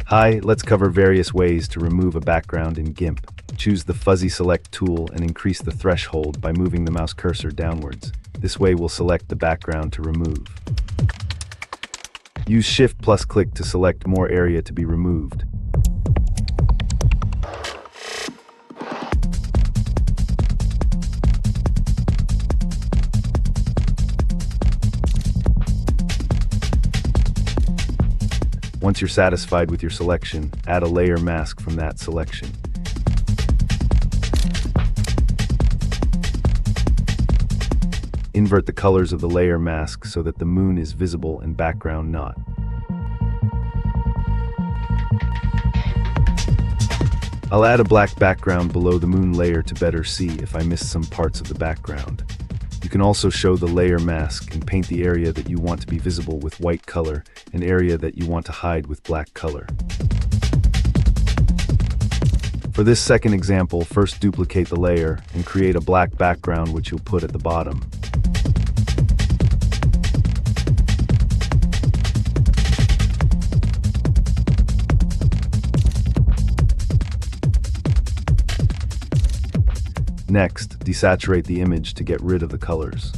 Hi, let's cover various ways to remove a background in Gimp. Choose the Fuzzy Select tool and increase the threshold by moving the mouse cursor downwards. This way we'll select the background to remove. Use Shift plus click to select more area to be removed. Once you're satisfied with your selection, add a layer mask from that selection. Invert the colors of the layer mask so that the moon is visible and background not. I'll add a black background below the moon layer to better see if I missed some parts of the background. You can also show the layer mask and paint the area that you want to be visible with white color and area that you want to hide with black color. For this second example, first duplicate the layer and create a black background which you'll put at the bottom. Next, desaturate the image to get rid of the colors.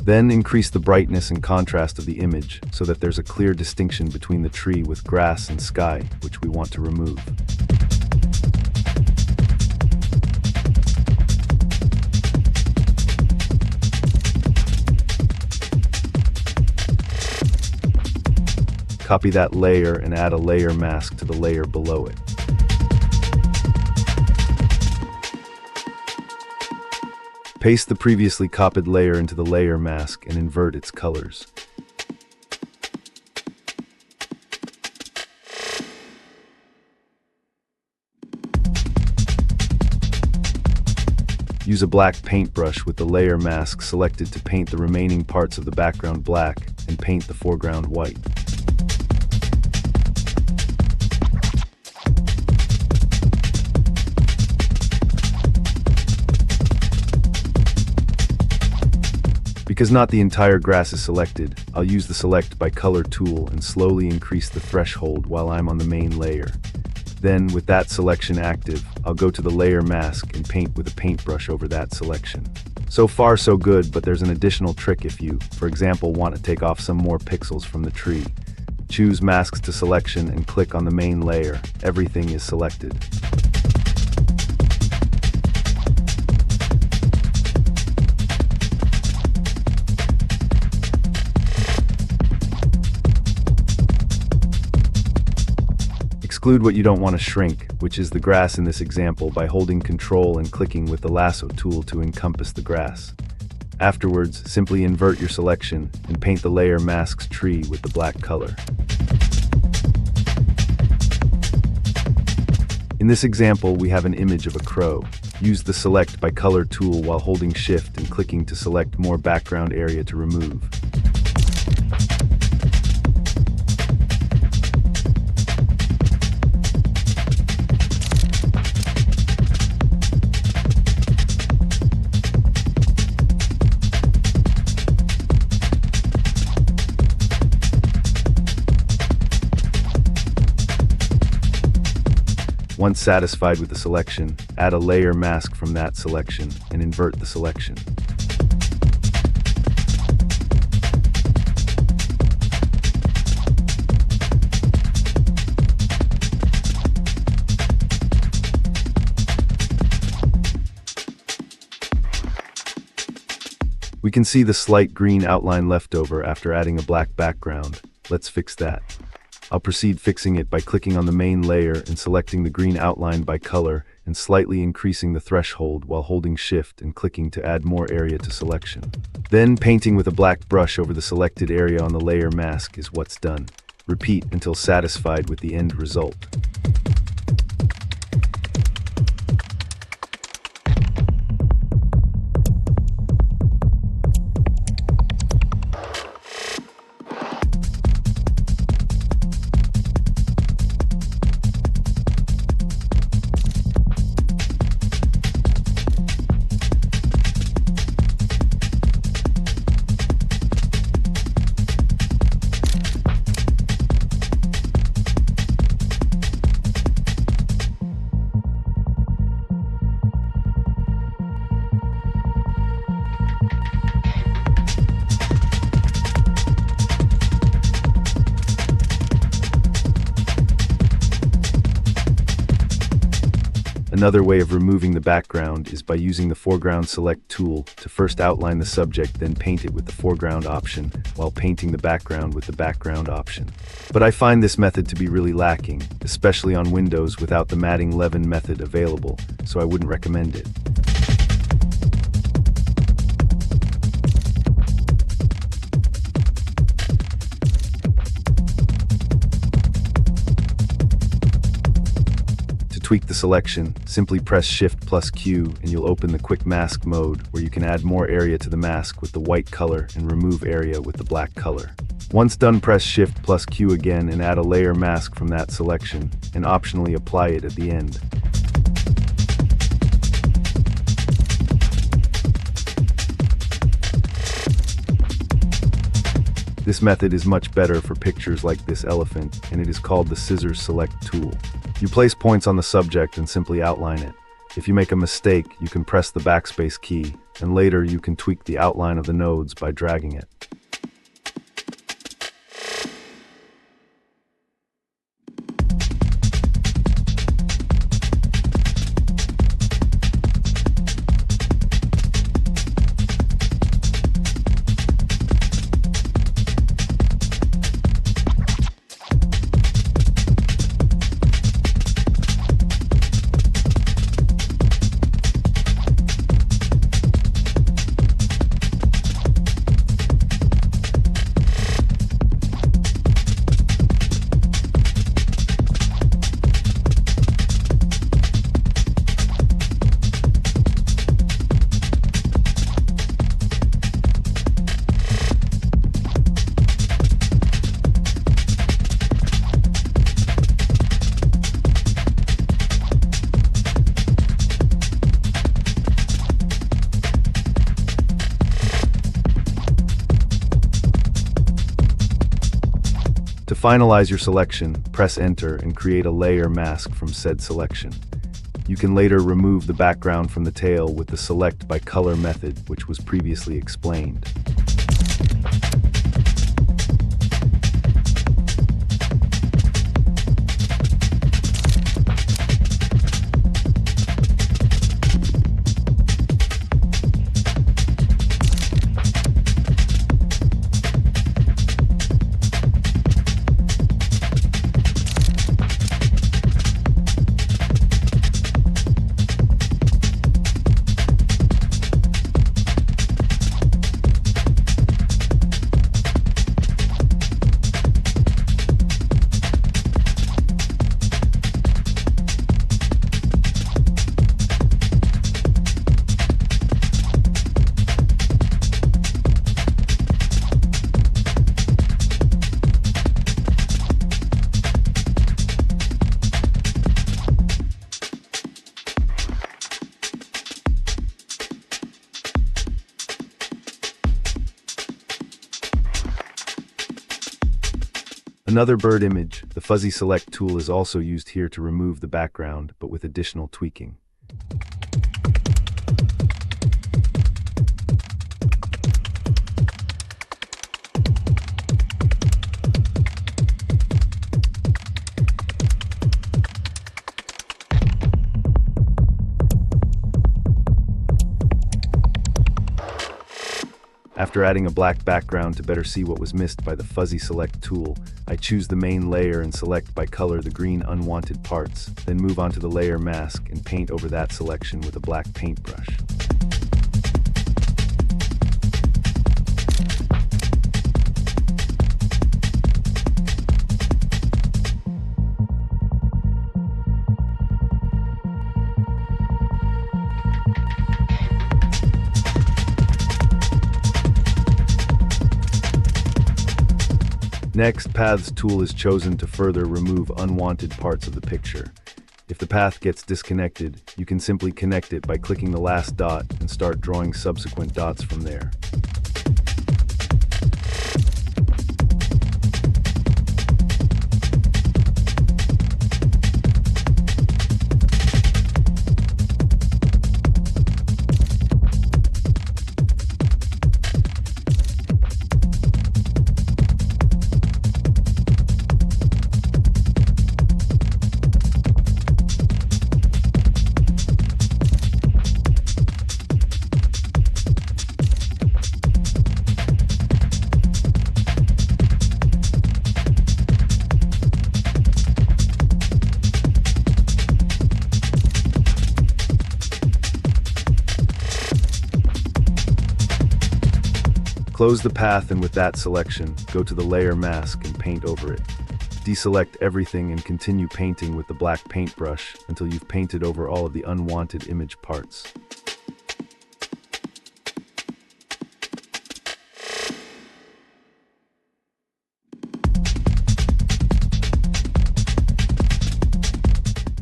Then increase the brightness and contrast of the image so that there's a clear distinction between the tree with grass and sky, which we want to remove. Copy that layer and add a layer mask to the layer below it. Paste the previously copied layer into the layer mask and invert its colors. Use a black paintbrush with the layer mask selected to paint the remaining parts of the background black and paint the foreground white. Because not the entire grass is selected, I'll use the Select by Color tool and slowly increase the threshold while I'm on the main layer. Then, with that selection active, I'll go to the layer mask and paint with a paintbrush over that selection. So far so good, but there's an additional trick if you, for example, want to take off some more pixels from the tree. Choose Masks to Selection and click on the main layer. Everything is selected. Exclude what you don't want to shrink, which is the grass in this example, by holding Control and clicking with the lasso tool to encompass the grass. Afterwards, simply invert your selection and paint the layer mask's tree with the black color. In this example, we have an image of a crow. Use the Select by Color tool while holding Shift and clicking to select more background area to remove. Once satisfied with the selection, add a layer mask from that selection and invert the selection. We can see the slight green outline left over after adding a black background. Let's fix that. I'll proceed fixing it by clicking on the main layer and selecting the green outline by color and slightly increasing the threshold while holding Shift and clicking to add more area to selection. Then painting with a black brush over the selected area on the layer mask is what's done. Repeat until satisfied with the end result. Another way of removing the background is by using the Foreground Select tool to first outline the subject, then paint it with the foreground option, while painting the background with the background option. But I find this method to be really lacking, especially on windows without the matting leaven method available, so I wouldn't recommend it. To tweak the selection, simply press Shift plus Q and you'll open the quick mask mode, where you can add more area to the mask with the white color and remove area with the black color. Once done, press Shift plus Q again and add a layer mask from that selection, and optionally apply it at the end. This method is much better for pictures like this elephant, and it is called the Scissor Select tool. You place points on the subject and simply outline it. If you make a mistake, you can press the backspace key, and later you can tweak the outline of the nodes by dragging it. To finalize your selection, press Enter and create a layer mask from said selection. You can later remove the background from the tail with the Select by Color method, which was previously explained. Another bird image, the Fuzzy Select tool, is also used here to remove the background, but with additional tweaking. After adding a black background to better see what was missed by the Fuzzy Select tool, I choose the main layer and select by color the green unwanted parts, then move on to the layer mask and paint over that selection with a black paintbrush. Next, Paths tool is chosen to further remove unwanted parts of the picture. If the path gets disconnected, you can simply connect it by clicking the last dot and start drawing subsequent dots from there. Close the path, and with that selection, go to the layer mask and paint over it. Deselect everything and continue painting with the black paintbrush until you've painted over all of the unwanted image parts.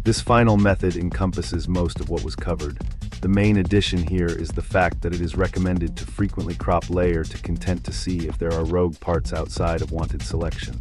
This final method encompasses most of what was covered. The main addition here is the fact that it is recommended to frequently crop layer to content to see if there are rogue parts outside of wanted selection.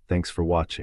Thanks for watching.